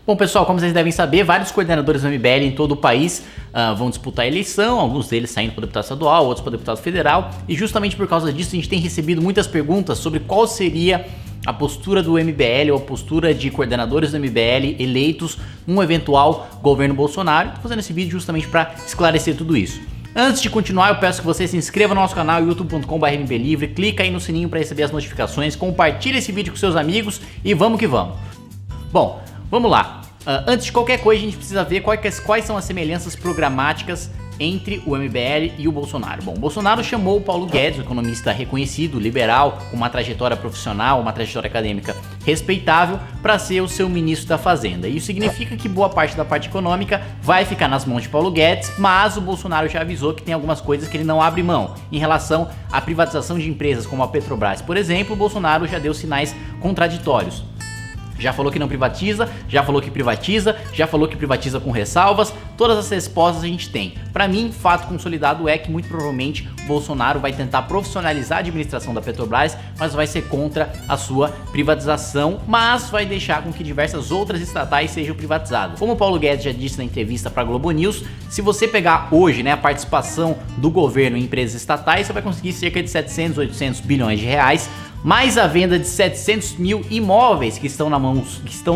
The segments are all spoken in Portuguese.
Bom, pessoal, como vocês devem saber, vários coordenadores do MBL em todo o país vão disputar a eleição, alguns deles saindo para deputado estadual, outros para deputado federal, e justamente por causa disso a gente tem recebido muitas perguntas sobre qual seria a postura do MBL ou a postura de coordenadores do MBL eleitos num eventual governo Bolsonaro. Estou fazendo esse vídeo justamente para esclarecer tudo isso. Antes de continuar, eu peço que você se inscreva no nosso canal youtube.com/mblivre, clica aí no sininho para receber as notificações, compartilha esse vídeo com seus amigos e vamos que vamos. Bom, vamos lá. Antes de qualquer coisa, a gente precisa ver quais são as semelhanças programáticas entre o MBL e o Bolsonaro. Bom, o Bolsonaro chamou o Paulo Guedes, um economista reconhecido, liberal, com uma trajetória profissional, uma trajetória acadêmica respeitável, para ser o seu ministro da Fazenda. Isso significa que boa parte da parte econômica vai ficar nas mãos de Paulo Guedes, mas o Bolsonaro já avisou que tem algumas coisas que ele não abre mão. Em relação à privatização de empresas como a Petrobras, por exemplo, o Bolsonaro já deu sinais contraditórios. Já falou que não privatiza, já falou que privatiza, já falou que privatiza com ressalvas. Todas as respostas a gente tem. Para mim, fato consolidado é que muito provavelmente Bolsonaro vai tentar profissionalizar a administração da Petrobras, mas vai ser contra a sua privatização, mas vai deixar com que diversas outras estatais sejam privatizadas. Como o Paulo Guedes já disse na entrevista para a Globo News, se você pegar hoje, a participação do governo em empresas estatais, você vai conseguir cerca de 700, 800 bilhões de reais, mais a venda de 700 mil imóveis que estão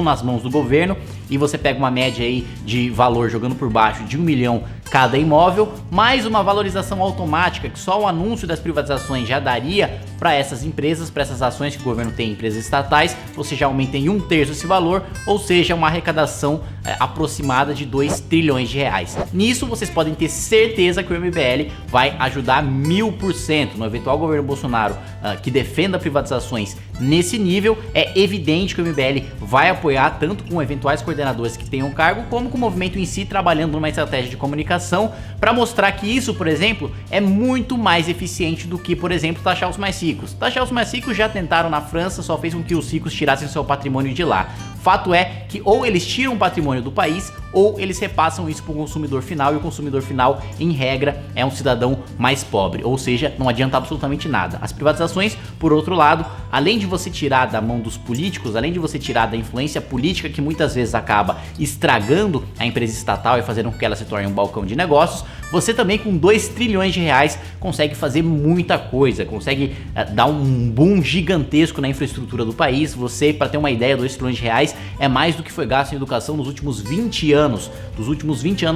nas mãos do governo, e você pega uma média aí de valor jogando por baixo de 1 milhão cada imóvel, mais uma valorização automática que só o anúncio das privatizações já daria para essas empresas, para essas ações que o governo tem em empresas estatais, você já aumenta em 1/3 esse valor, ou seja, uma arrecadação aproximada de 2 trilhões de reais. Nisso vocês podem ter certeza que o MBL vai ajudar 1000%. No eventual governo Bolsonaro que defenda privatizações nesse nível, é evidente que o MBL vai apoiar tanto com eventuais coordenadores que tenham cargo, como com o movimento em si, trabalhando numa estratégia de comunicação para mostrar que isso, por exemplo, é muito mais eficiente do que, por exemplo, taxar os mais ricos. Taxar os mais ricos já tentaram na França, só fez com que os ricos tirassem seu patrimônio de lá. Fato é que ou eles tiram o patrimônio do país ou eles repassam isso para o consumidor final, e o consumidor final, em regra, é um cidadão mais pobre, ou seja, não adianta absolutamente nada. As privatizações, por outro lado, além de você tirar da mão dos políticos, além de você tirar da influência política que muitas vezes acaba estragando a empresa estatal e fazendo com que ela se torne um balcão de negócios, você também com 2 trilhões de reais consegue fazer muita coisa, consegue dar um boom gigantesco na infraestrutura do país. Você, para ter uma ideia, 2 trilhões de reais é mais do que foi gasto em educação nos últimos 20 anos,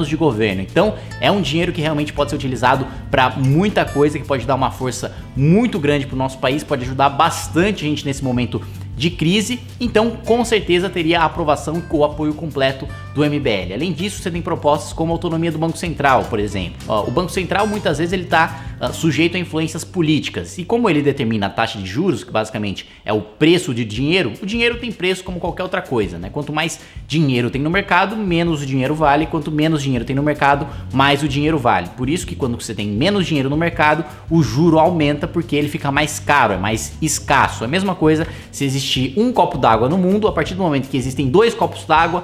de governo. Então é um dinheiro que realmente pode ser utilizado para muita coisa, que pode dar uma força muito grande para o nosso país, pode ajudar bastante a gente nesse momento de crise. Então com certeza teria a aprovação e o apoio completo do MBL. Além disso, você tem propostas como a autonomia do Banco Central, por exemplo. O Banco Central muitas vezes ele está sujeito a influências políticas, e como ele determina a taxa de juros, que basicamente é o preço de dinheiro, o dinheiro tem preço como qualquer outra coisa, Quanto mais dinheiro tem no mercado, menos o dinheiro vale. Quanto menos dinheiro tem no mercado, mais o dinheiro vale. Por isso que quando você tem menos dinheiro no mercado, o juro aumenta, porque ele fica mais caro, é mais escasso. É a mesma coisa se existir um copo d'água no mundo. A partir do momento que existem 2 copos d'água,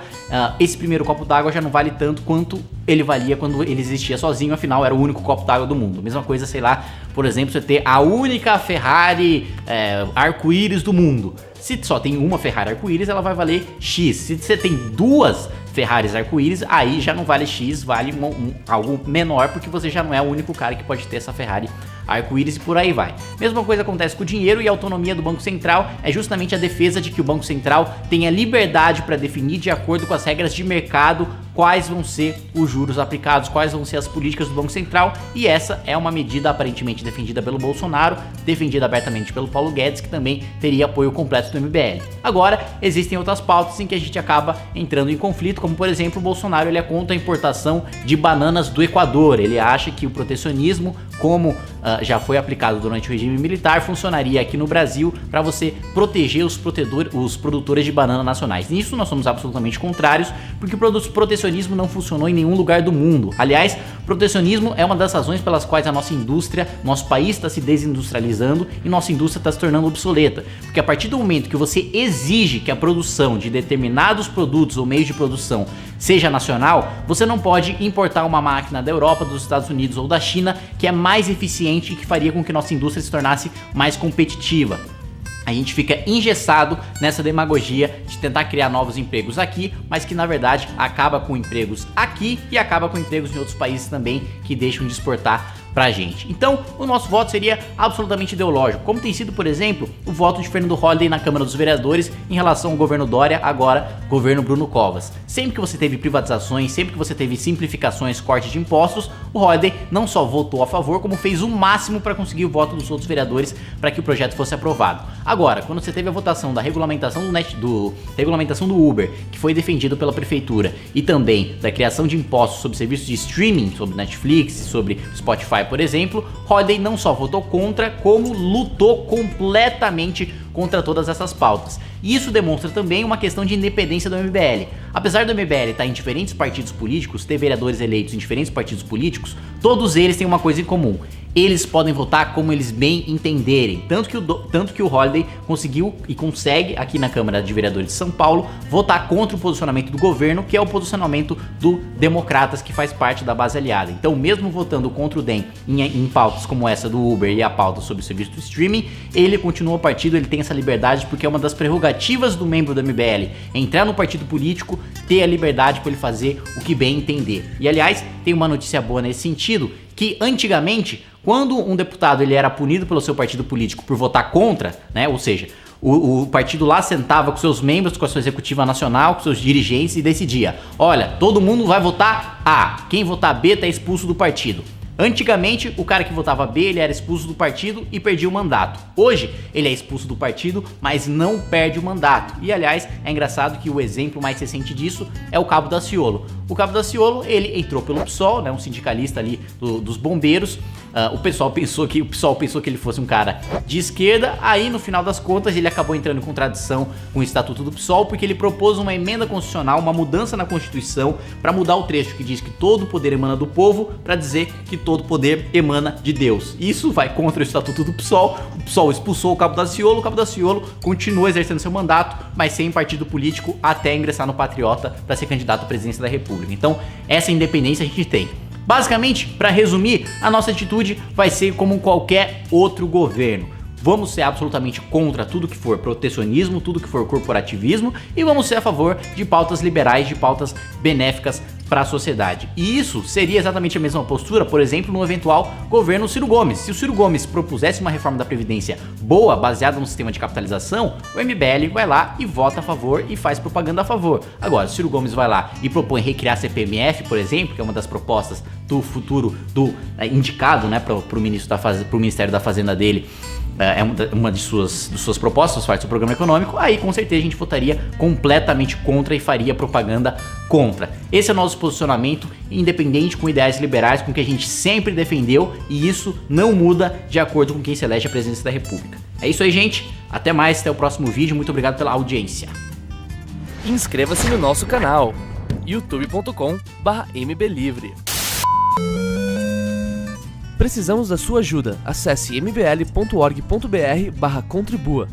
esse primeiro copo d'água já não vale tanto quanto ele valia quando ele existia sozinho, afinal era o único copo d'água do mundo. Mesma coisa, sei lá, por exemplo, você ter a única Ferrari arco-íris do mundo. Se só tem uma Ferrari arco-íris, ela vai valer X. Se você tem 2 Ferraris arco-íris, aí já não vale X, vale algo menor, porque você já não é o único cara que pode ter essa Ferrari arco-íris, e por aí vai. Mesma coisa acontece com o dinheiro, e a autonomia do Banco Central é justamente a defesa de que o Banco Central tenha liberdade para definir, de acordo com as regras de mercado, quais vão ser os juros aplicados, quais vão ser as políticas do Banco Central, e essa é uma medida aparentemente defendida pelo Bolsonaro, defendida abertamente pelo Paulo Guedes, que também teria apoio completo do MBL. Agora, existem outras pautas em que a gente acaba entrando em conflito, como por exemplo, o Bolsonaro ele é contra a importação de bananas do Equador. Ele acha que o protecionismo, como já foi aplicado durante o regime militar, funcionaria aqui no Brasil para você proteger os produtores de banana nacionais. Nisso nós somos absolutamente contrários, porque o protecionismo não funcionou em nenhum lugar do mundo. Aliás, protecionismo é uma das razões pelas quais a nossa indústria, nosso país está se desindustrializando e nossa indústria está se tornando obsoleta. Porque a partir do momento que você exige que a produção de determinados produtos ou meios de produção seja nacional, você não pode importar uma máquina da Europa, dos Estados Unidos ou da China que é mais eficiente e que faria com que nossa indústria se tornasse mais competitiva. a gente fica engessado nessa demagogia de tentar criar novos empregos aqui, mas que na verdade acaba com empregos aqui e acaba com empregos em outros países também que deixam de exportar pra gente. Então, o nosso voto seria absolutamente ideológico, como tem sido, por exemplo, o voto de Fernando Holliday na Câmara dos Vereadores em relação ao governo Dória, agora governo Bruno Covas. Sempre que você teve privatizações, sempre que você teve simplificações, cortes de impostos, o Holliday não só votou a favor, como fez o máximo para conseguir o voto dos outros vereadores para que o projeto fosse aprovado. Agora, quando você teve a votação da regulamentação do Uber, que foi defendido pela prefeitura, e também da criação de impostos sobre serviços de streaming, sobre Netflix, sobre Spotify, por exemplo, Holliday não só votou contra, como lutou completamente contra todas essas pautas. E isso demonstra também uma questão de independência do MBL. Apesar do MBL estar em diferentes partidos políticos, ter vereadores eleitos em diferentes partidos políticos, todos eles têm uma coisa em comum: eles podem votar como eles bem entenderem. Tanto que o Holliday conseguiu e consegue aqui na Câmara de Vereadores de São Paulo votar contra o posicionamento do governo, que é o posicionamento do Democratas, que faz parte da base aliada. Então, mesmo votando contra o DEM em pautas como essa do Uber e a pauta sobre o serviço do streaming, ele continua o partido, ele tem essa liberdade, porque é uma das prerrogativas do membro do MBL, entrar no partido político, ter a liberdade para ele fazer o que bem entender. E aliás, tem uma notícia boa nesse sentido, que antigamente, quando um deputado ele era punido pelo seu partido político por votar contra, né, ou seja, o partido lá sentava com seus membros, com a sua executiva nacional, com seus dirigentes e decidia: olha, todo mundo vai votar A, quem votar B tá expulso do partido. Antigamente, o cara que votava B, ele era expulso do partido e perdia o mandato. Hoje, ele é expulso do partido, mas não perde o mandato. E, aliás, é engraçado que o exemplo mais recente disso é o Cabo Daciolo. O Cabo Daciolo, ele entrou pelo PSOL, né, um sindicalista ali dos bombeiros. O PSOL pensou que ele fosse um cara de esquerda. Aí, no final das contas, ele acabou entrando em contradição com o Estatuto do PSOL, porque ele propôs uma emenda constitucional, uma mudança na Constituição, para mudar o trecho que diz que todo poder emana do povo, para dizer que todo poder emana de Deus. Isso vai contra o Estatuto do PSOL. O PSOL expulsou o Cabo Daciolo continua exercendo seu mandato, mas sem partido político, até ingressar no Patriota para ser candidato à presidência da República. Então, essa independência a gente tem. Basicamente, para resumir, a nossa atitude vai ser como qualquer outro governo. Vamos ser absolutamente contra tudo que for protecionismo, tudo que for corporativismo, e vamos ser a favor de pautas liberais, de pautas benéficas para a sociedade. E isso seria exatamente a mesma postura, por exemplo, no eventual governo Ciro Gomes. Se o Ciro Gomes propusesse uma reforma da Previdência boa, baseada no sistema de capitalização, o MBL vai lá e vota a favor e faz propaganda a favor. Agora, se o Ciro Gomes vai lá e propõe recriar a CPMF, por exemplo, que é uma das propostas do futuro indicado, né, para o Ministério da Fazenda dele, é uma de suas propostas, faz do seu programa econômico, aí com certeza a gente votaria completamente contra e faria propaganda contra. Esse é o nosso posicionamento, independente, com ideais liberais, com o que a gente sempre defendeu, e isso não muda de acordo com quem se elege a presidência da República. É isso aí, gente. Até mais, até o próximo vídeo. Muito obrigado pela audiência. Inscreva-se no nosso canal youtube.com/mblivre. Precisamos da sua ajuda. Acesse mbl.org.br/contribua.